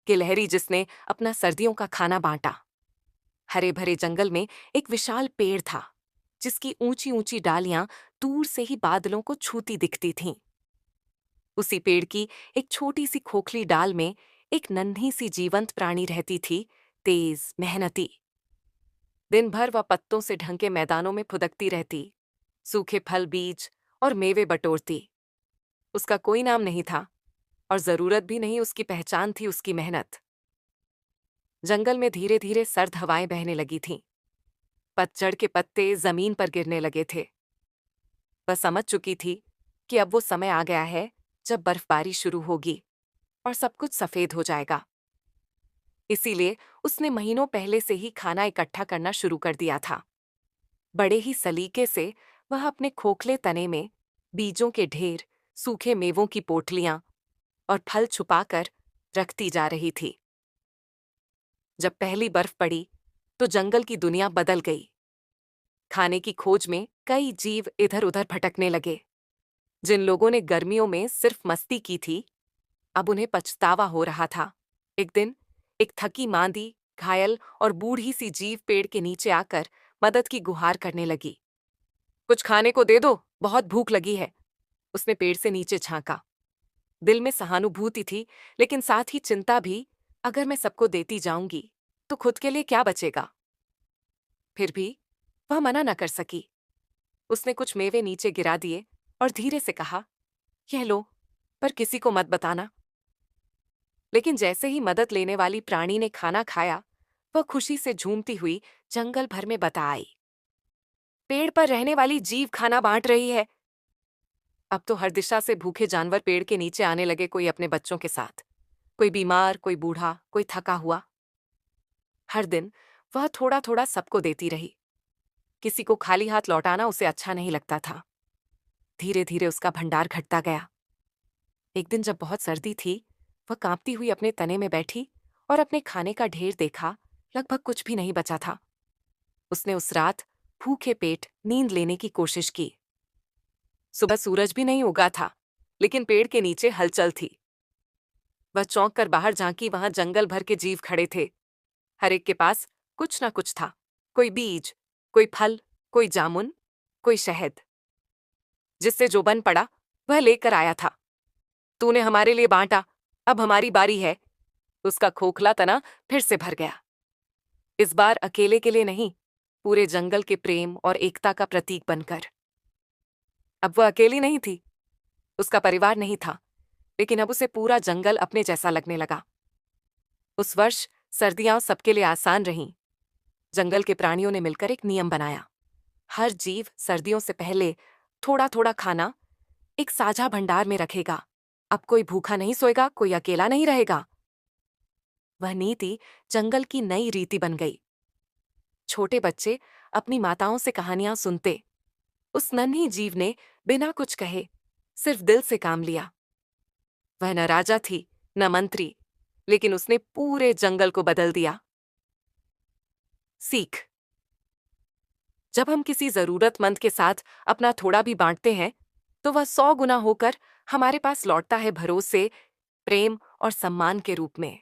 गिलहरी जिसने अपना सर्दियों का खाना बांटा। हरे भरे जंगल में एक विशाल पेड़ था, जिसकी ऊंची ऊंची डालियां दूर से ही बादलों को छूती दिखती थीं। उसी पेड़ की एक छोटी सी खोखली डाल में एक नन्ही सी जीवंत प्राणी रहती थी, तेज, मेहनती। दिन भर वह पत्तों से ढंके मैदानों में फुदकती रहती, सूखे फल, बीज और मेवे बटोरती। उसका कोई नाम नहीं था और जरूरत भी नहीं, उसकी पहचान थी उसकी मेहनत। जंगल में धीरे धीरे सर्द हवाएं बहने लगी थीं। पतझड़ के पत्ते जमीन पर गिरने लगे थे। वह समझ चुकी थी कि अब वो समय आ गया है जब बर्फबारी शुरू होगी और सब कुछ सफेद हो जाएगा। इसीलिए उसने महीनों पहले से ही खाना इकट्ठा करना शुरू कर दिया था। बड़े ही सलीके से वह अपने खोखले तने में बीजों के ढेर, सूखे मेवों की पोटलियां और फल छुपाकर रखती जा रही थी। जब पहली बर्फ पड़ी तो जंगल की दुनिया बदल गई। खाने की खोज में कई जीव इधर उधर भटकने लगे। जिन लोगों ने गर्मियों में सिर्फ मस्ती की थी, अब उन्हें पछतावा हो रहा था। एक दिन एक थकी मांदी, घायल और बूढ़ी सी जीव पेड़ के नीचे आकर मदद की गुहार करने लगी। कुछ खाने को दे दो, बहुत भूख लगी है। उसने पेड़ से नीचे झांका। दिल में सहानुभूति थी, लेकिन साथ ही चिंता भी। अगर मैं सबको देती जाऊंगी तो खुद के लिए क्या बचेगा? फिर भी वह मना न कर सकी। उसने कुछ मेवे नीचे गिरा दिए और धीरे से कहा, यह लो, पर किसी को मत बताना। लेकिन जैसे ही मदद लेने वाली प्राणी ने खाना खाया, वह खुशी से झूमती हुई जंगल भर में बता आई, पेड़ पर रहने वाली जीव खाना बांट रही है। अब तो हर दिशा से भूखे जानवर पेड़ के नीचे आने लगे, कोई अपने बच्चों के साथ, कोई बीमार, कोई बूढ़ा, कोई थका हुआ। हर दिन वह थोड़ा थोड़ा सबको देती रही। किसी को खाली हाथ लौटाना उसे अच्छा नहीं लगता था। धीरे धीरे उसका भंडार घटता गया। एक दिन जब बहुत सर्दी थी, वह कांपती हुई अपने तने में बैठी और अपने खाने का ढेर देखा। लगभग कुछ भी नहीं बचा था। उसने उस रात भूखे पेट नींद लेने की कोशिश की। सुबह सूरज भी नहीं उगा था, लेकिन पेड़ के नीचे हलचल थी। वह चौंक कर बाहर झांकी। वहां जंगल भर के जीव खड़े थे। हर एक के पास कुछ ना कुछ था, कोई बीज, कोई फल, कोई जामुन, कोई शहद। जिससे जो बन पड़ा वह लेकर आया था। तूने हमारे लिए बांटा, अब हमारी बारी है। उसका खोखला तना फिर से भर गया। इस बार अकेले के लिए नहीं, पूरे जंगल के प्रेम और एकता का प्रतीक बनकर। अब वह अकेली नहीं थी, उसका परिवार नहीं था, लेकिन अब उसे पूरा जंगल अपने जैसा लगने लगा। उस वर्ष सर्दियां सबके लिए आसान रहीं। जंगल के प्राणियों ने मिलकर एक नियम बनाया। हर जीव सर्दियों से पहले थोड़ा थोड़ा खाना एक साझा भंडार में रखेगा। अब कोई भूखा नहीं सोएगा, कोई अकेला नहीं रहेगा। वह नीति जंगल की नई रीति बन गई। छोटे बच्चे अपनी माताओं से कहानियां सुनते। उस नन्ही जीव ने बिना कुछ कहे सिर्फ दिल से काम लिया। वह न राजा थी, न मंत्री, लेकिन उसने पूरे जंगल को बदल दिया। सीख: जब हम किसी जरूरतमंद के साथ अपना थोड़ा भी बांटते हैं, तो वह 100 गुना होकर हमारे पास लौटता है, भरोसे, प्रेम और सम्मान के रूप में।